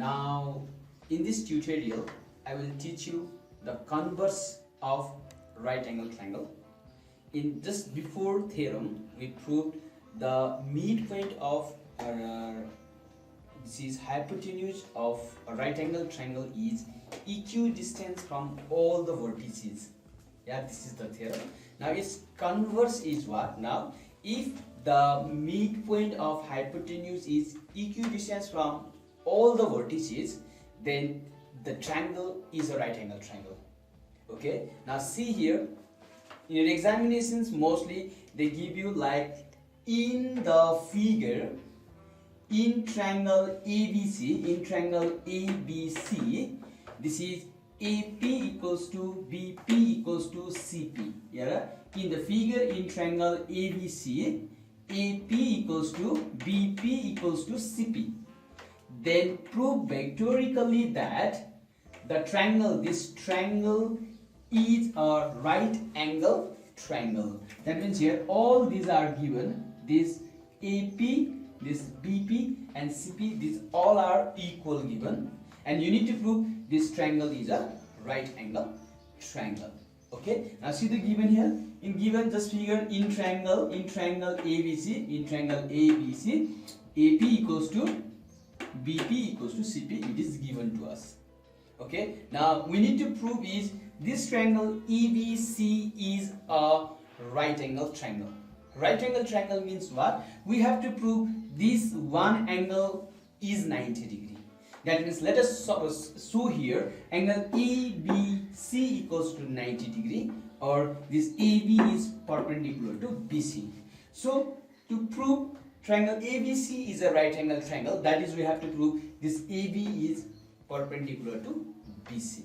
Now in this tutorial I will teach you the converse of right angle triangle. In just before theorem we proved the midpoint of this is hypotenuse of a right angle triangle is equidistant from all the vertices. Yeah, this is the theorem. Now its converse is what? Now if the midpoint of hypotenuse is equidistant from all the vertices, then the triangle is a right angle triangle. Okay, now see here, in your examinations mostly they give you like in the figure, in triangle ABC, this is AP equals to BP equals to CP. Yeah, in the figure in triangle ABC, AP equals to BP equals to CP. Then prove vectorically that the triangle, this triangle is a right angle triangle. That means here all these are given. This AP, this BP and CP, these all are equal given, and you need to prove this triangle is a right angle triangle. Okay, now see the given here. In given just figure in triangle ABC, AP equals to BP equals to CP, it is given to us. Okay, now we need to prove is this triangle ABC is a right angle triangle. Right angle triangle means what? We have to prove this one angle is 90 degree. That means let us show here angle ABC equals to 90 degree, or this AB is perpendicular to BC. So to prove triangle ABC is a right angle triangle, that is we have to prove this AB is perpendicular to BC.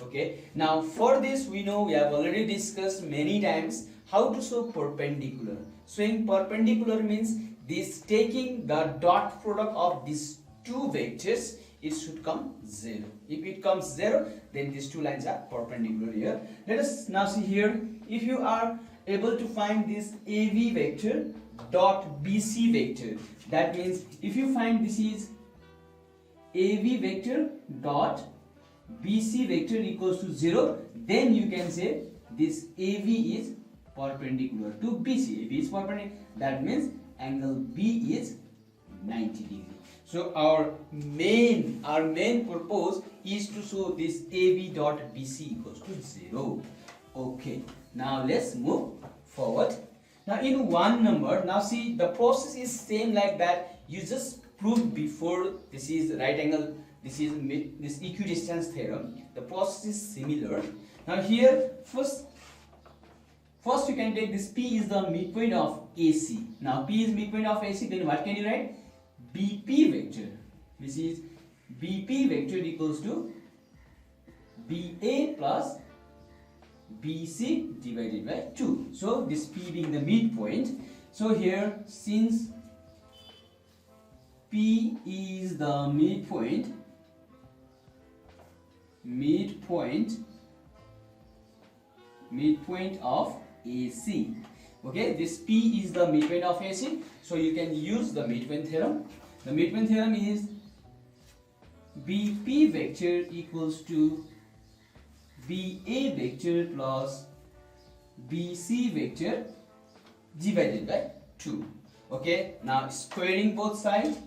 Okay, now for this we know we have already discussed many times how to show perpendicular. Showing perpendicular means this taking the dot product of these two vectors, it should come 0. If it comes 0, then these two lines are perpendicular here. Let us now see here, if you are able to find this AV vector dot BC vector, that means if you find this is AV vector dot BC vector equals to 0, then you can say this AV is perpendicular to BC. If it is perpendicular, that means angle B is 90 degree. So our main purpose is to show this AV dot BC equals to 0. Okay, now let's move forward. Now in one number, now see the process is same like that you just proved before. This is right angle, this is this equidistance theorem. The process is similar. Now here first you can take this P is the midpoint of AC. Now P is midpoint of AC, then what can you write? BP vector. This is BP vector equals to BA plus BC divided by 2. So this P being the midpoint. So here since P is the midpoint of AC. Okay, this P is the midpoint of AC, so you can use the midpoint theorem. The midpoint theorem is BP vector equals to BA vector plus BC vector divided by 2. Okay, now squaring both sides,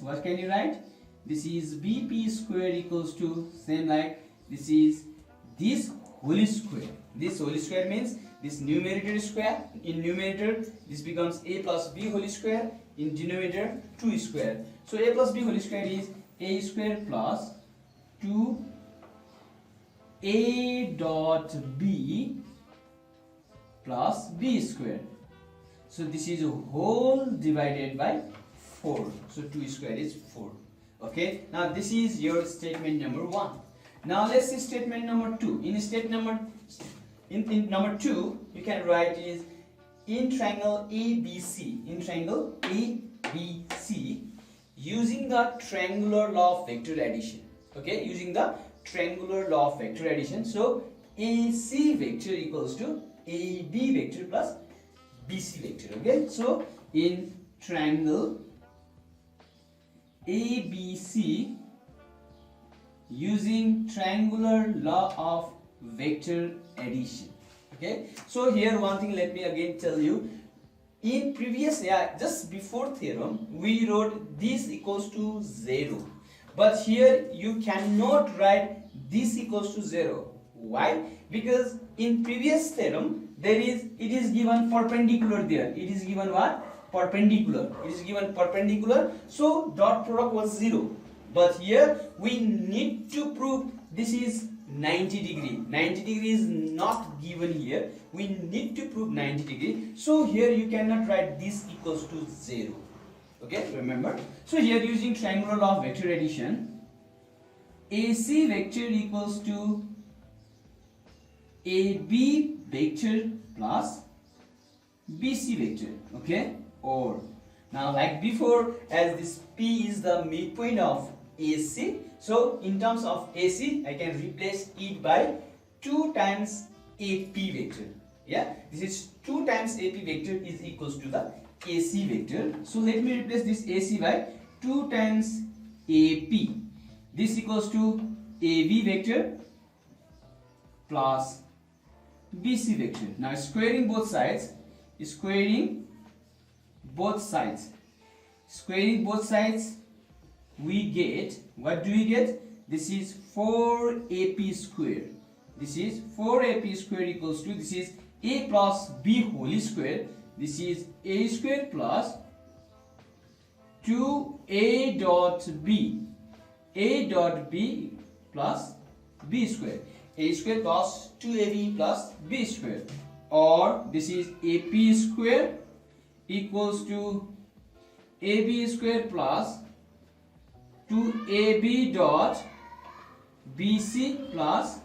what can you write? This is BP square equals to same like this is this whole square. This whole square means this numerator square. In numerator this becomes A plus B whole square. In denominator 2 square. So A plus B whole square is A square plus 2 A dot B plus B square. So this is a whole divided by 4. So 2 square is 4. Okay, now this is your statement number 1. Now let's see statement number 2. In number 2 you can write is in triangle ABC, using the triangular law of vector addition. Okay, using the triangular law of vector addition. So AC vector equals to AB vector plus BC vector. Okay, so in triangle ABC, using triangular law of vector addition. Okay, so here one thing, let me again tell you, in previous, just before theorem we wrote this equals to 0, but here you cannot write this equals to 0. Why? Because in previous theorem it is given perpendicular there. It is given what? Perpendicular. It is given perpendicular, so dot product was 0. But here we need to prove this is 90 degree. 90 degree is not given here. We need to prove 90 degree. So here you cannot write this equals to 0. Okay, remember. So here using triangular law of vector addition, AC vector equals to AB vector plus BC vector. Okay, or now like before, as this P is the midpoint of AC, so in terms of AC I can replace it by 2 times AP vector. Yeah, this is 2 times AP vector is equals to the AC vector. So let me replace this AC by 2 times AP. This equals to AB vector plus BC vector. Now squaring both sides, squaring both sides, we get, what do we get? This is 4AP square. This is 4AP square equals to, this is A plus B whole square. This is A square plus 2A dot B. A dot B plus B square. A square plus 2AB plus B square. Or this is AP square equals to AB square plus 2AB dot BC plus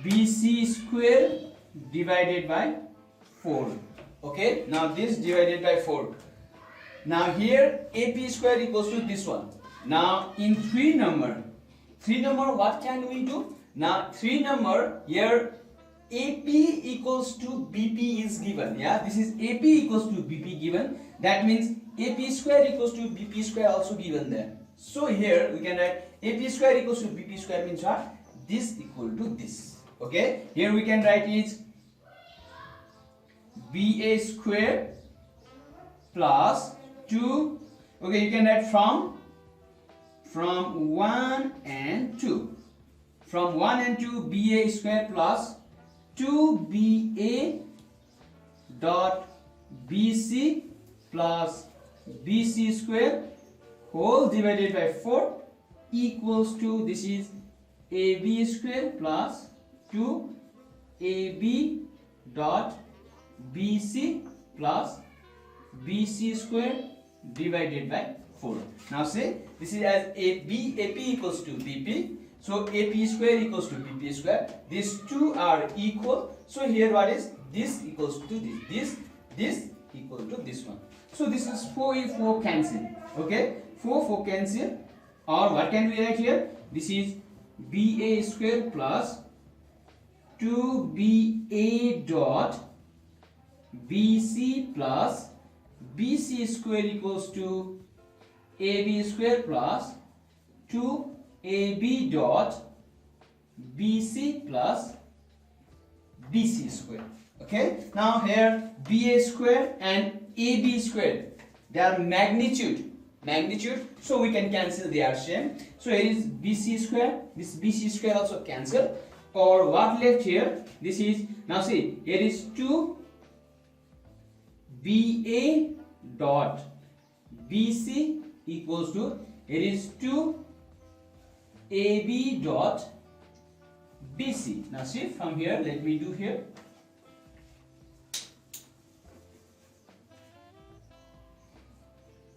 BC square divided by 4. Okay, now this divided by 4. Now here AP square equals to this one. Now in 3 number what can we do? Now 3 number, here AP equals to BP is given. Yeah, this is AP equals to BP given. That means AP square equals to BP square also given there. So here we can write AP square equals to BP square means what? This equal to this. Okay, here we can write it BA square plus 2. Okay, you can write from 1 and 2. From 1 and 2, BA square plus 2BA dot BC plus BC square whole divided by 4 equals to, this is AB square plus 2AB dot BC plus BC square divided by 4. Now say this is as AP equals to BP. So AP square equals to BP square. These two are equal. So here what is? This equals to this equal to this one. So this is 4 cancel. Okay, 4 cancel. Or what can we write here? This is BA square plus 2BA dot BC plus BC square equals to AB square plus 2AB dot BC plus BC square. Okay, now here BA square and AB square, they are magnitude, so we can cancel their same. So here is BC square, this BC square also cancel. Or what left here? This is, now see, here is 2BA dot BC equals to, here is 2AB dot BC. Now see, from here, let me do here.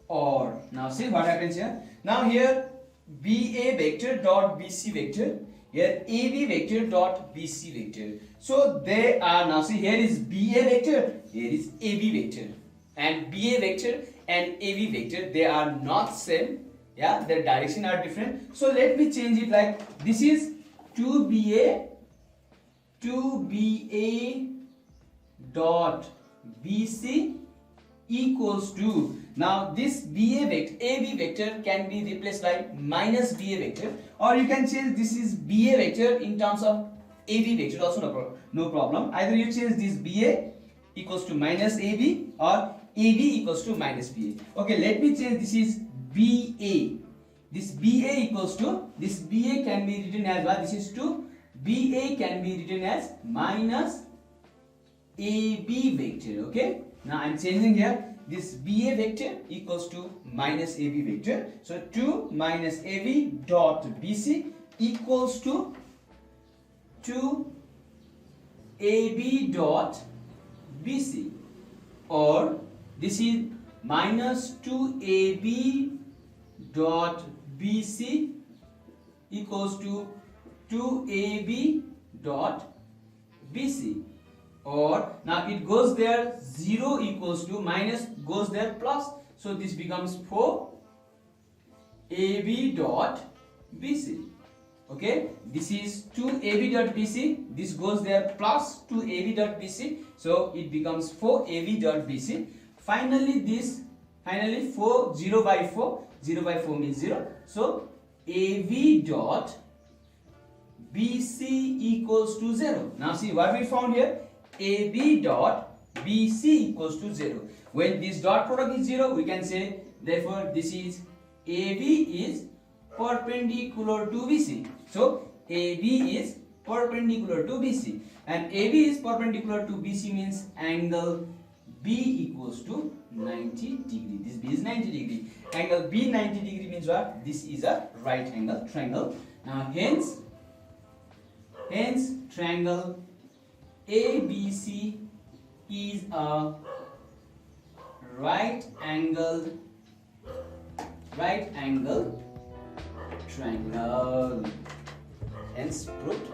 Or now see what happens here. Now here BA vector dot BC vector, here AB vector dot BC vector. So they are, now see, here is BA vector, here is AB vector, and BA vector and AB vector, they are not same. Yeah, their direction are different. So let me change it like this is 2BA dot BC equals to, now this BA vector, AB vector can be replaced by minus BA vector, or you can change this is BA vector in terms of AB vector also, no problem. Either you change this BA equals to minus AB or AB equals to minus BA. Okay, let me change this is BA. This BA equals to, this BA can be written as what? This is 2. BA can be written as minus AB vector. Okay, now I am changing here. This BA vector equals to minus AB vector. So 2 minus AB dot BC equals to 2 AB dot BC, or this is minus 2 AB dot BC equals to 2 AB dot BC, or now it goes there 0 equals to minus goes there plus, so this becomes 4 AB dot BC. Okay, this is 2 AB dot BC, this goes there plus 2 AB dot BC, so it becomes 4 AB dot BC. Finally 4, 0 by 4, 0 by 4 means 0, so AB dot BC equals to 0. Now see what we found here, AB dot BC equals to 0. When this dot product is 0, we can say therefore this is AB is perpendicular to BC. So AB is perpendicular to BC, and AB is perpendicular to BC means angle B equals to 90 degree. This B is 90 degree. Angle B 90 degree means what? This is a right angle triangle. Now hence triangle ABC is a right angle triangle. Hence proved.